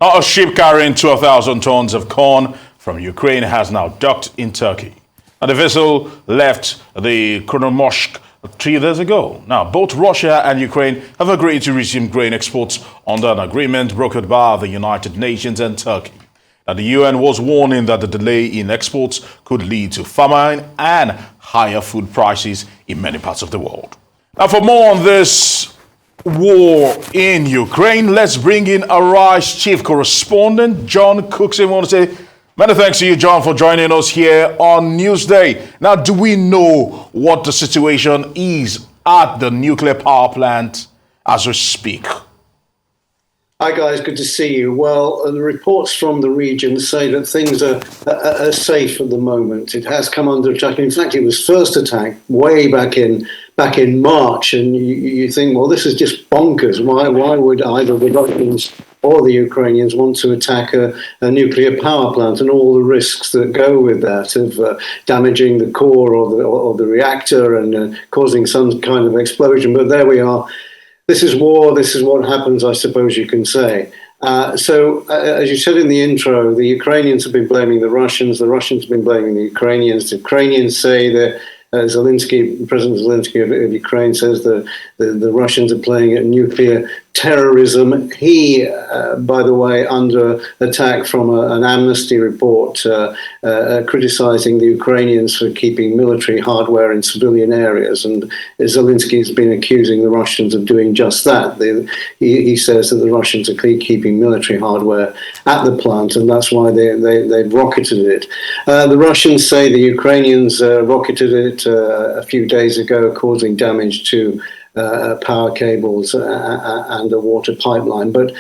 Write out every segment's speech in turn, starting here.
A ship carrying 12,000 tons of corn from Ukraine has now docked in Turkey. And the vessel left the Kramatorsk 3 days ago. Now, both Russia and Ukraine have agreed to resume grain exports under an agreement brokered by the United Nations and Turkey. Now, the UN was warning that the delay in exports could lead to famine and higher food prices in many parts of the world. Now, for more on this war in Ukraine, let's bring in Arise chief correspondent John Cookson. I want to say many thanks to you, John, for joining us here on Newsday. Now, do we know what the situation is at the nuclear power plant as we speak? Hi guys, good to see you. Well, the reports from the region say that things are safe at the moment. It has come under attack. In fact, it was first attacked way back in March, and you think, well, this is just bonkers. Why would either the Russians or the Ukrainians want to attack a nuclear power plant and all the risks that go with that of damaging the core or the reactor and causing some kind of explosion? But there we are. This is war. This is what happens, I suppose you can say. So, as you said in the intro, the Ukrainians have been blaming the Russians have been blaming the Ukrainians. The Ukrainians say that President Zelensky of Ukraine says that the Russians are playing at nuclear terrorism. He, by the way, under attack from an amnesty report criticizing the Ukrainians for keeping military hardware in civilian areas. And Zelensky has been accusing the Russians of doing just that. He says that the Russians are keeping military hardware at the plant, and that's why they've rocketed it. The Russians say the Ukrainians rocketed it a few days ago, causing damage to power cables and a water pipeline. But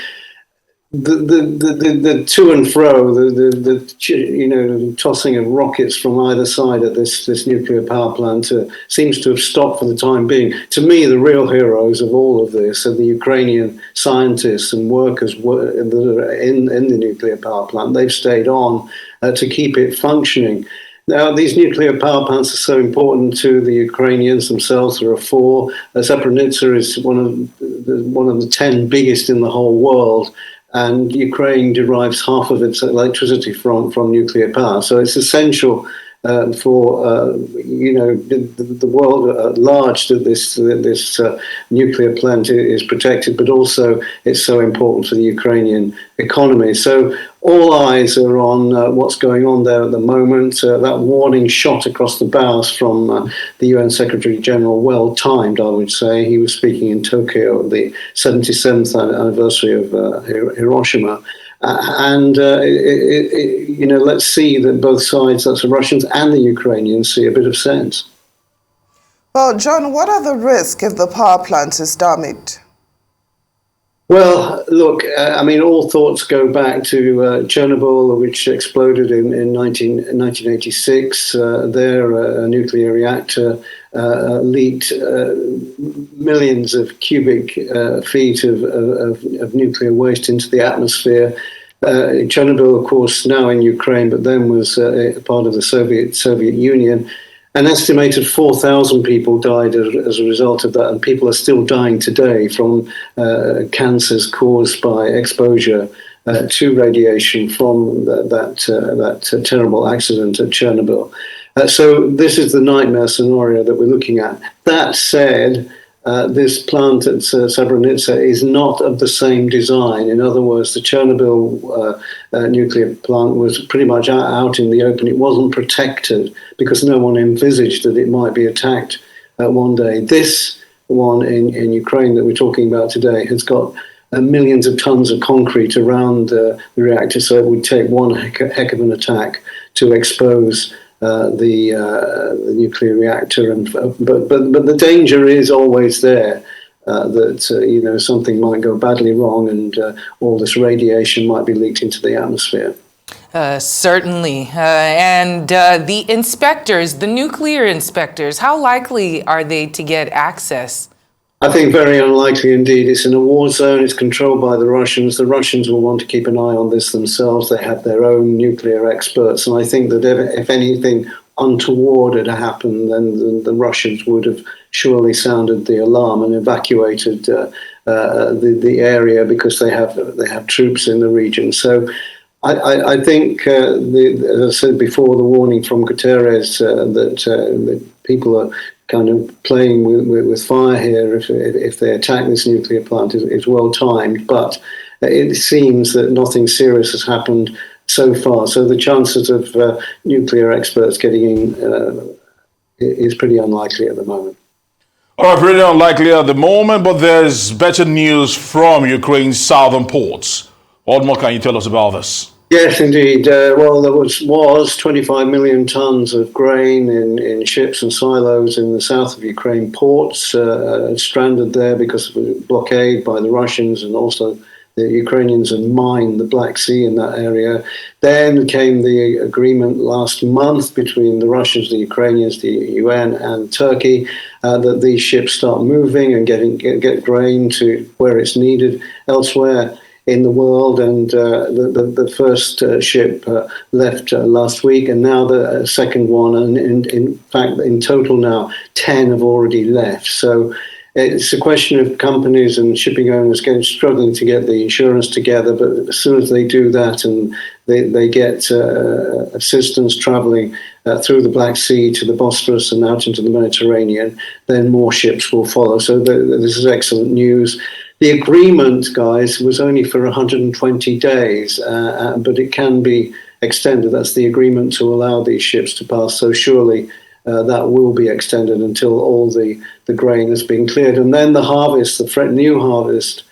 the to and fro, the tossing of rockets from either side of this nuclear power plant seems to have stopped for the time being. To me, the real heroes of all of this are the Ukrainian scientists and workers that are in the nuclear power plant. They've stayed on to keep it functioning. Now, these nuclear power plants are so important to the Ukrainians themselves. There are 4. Zaporizhzhia is one of the 10 biggest in the whole world, and Ukraine derives half of its electricity from nuclear power. So it's essential for the world at large that this nuclear plant is protected, but also it's so important for the Ukrainian economy. So all eyes are on what's going on there at the moment. That warning shot across the bows from the UN Secretary General, well timed, I would say. He was speaking in Tokyo at the 77th anniversary of Hiroshima. Let's see that both sides, that's the Russians and the Ukrainians, see a bit of sense. Well, John, what are the risks if the power plant is damaged? Well, look, all thoughts go back to Chernobyl, which exploded in 1986. There, a nuclear reactor leaked millions of cubic feet of nuclear waste into the atmosphere. Chernobyl, of course, now in Ukraine, but then was part of the Soviet Union. An estimated 4,000 people died as a result of that, and people are still dying today from cancers caused by exposure to radiation from that terrible accident at Chernobyl. So this is the nightmare scenario that we're looking at. That said, this plant at Zaporizhzhia is not of the same design. In other words, the Chernobyl nuclear plant was pretty much out in the open. It wasn't protected because no one envisaged that it might be attacked one day. This one in Ukraine that we're talking about today has got millions of tons of concrete around the reactor, so it would take one heck of an attack to expose the nuclear reactor, but the danger is always there that something might go badly wrong and all this radiation might be leaked into the atmosphere. Certainly. And the inspectors, the nuclear inspectors, how likely are they to get access? I think very unlikely indeed. It's in a war zone. It's controlled by the Russians. The Russians will want to keep an eye on this themselves. They have their own nuclear experts. And I think that if anything untoward had happened, then the Russians would have surely sounded the alarm and evacuated the area because they have troops in the region. So I think, as I said before, the warning from Guterres that people are kind of playing with fire here if they attack this nuclear plant is well timed. But it seems that nothing serious has happened so far. So the chances of nuclear experts getting in is pretty unlikely at the moment. All right, pretty unlikely at the moment, but there's better news from Ukraine's southern ports. What more can you tell us about this? Yes, indeed. Well, there was 25 million tons of grain in ships and silos in the south of Ukraine ports, stranded there because of a blockade by the Russians, and also the Ukrainians had mined the Black Sea in that area. Then came the agreement last month between the Russians, the Ukrainians, the UN, and Turkey that these ships start moving and get grain to where it's needed elsewhere in the world. And the first ship left last week, and now the second one. And in fact, in total now, 10 have already left. So it's a question of companies and shipping owners struggling to get the insurance together. But as soon as they do that and they get assistance traveling through the Black Sea to the Bosphorus and out into the Mediterranean, then more ships will follow. So this is excellent news. The agreement, guys, was only for 120 days, but it can be extended. That's the agreement to allow these ships to pass. So surely that will be extended until all the grain has been cleared. And then the harvest, the new harvest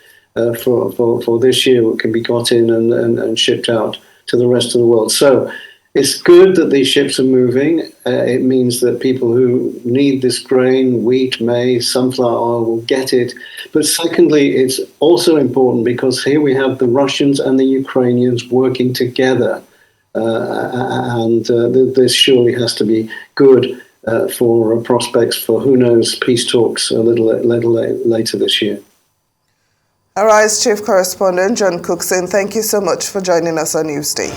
for this year can be got in and shipped out to the rest of the world. So it's good that these ships are moving. It means that people who need this grain, wheat, maize, sunflower oil, will get it. But secondly, it's also important because here we have the Russians and the Ukrainians working together. And this surely has to be good for prospects for, who knows, peace talks a little later this year. Arise Chief Correspondent John Cookson, thank you so much for joining us on Newsday.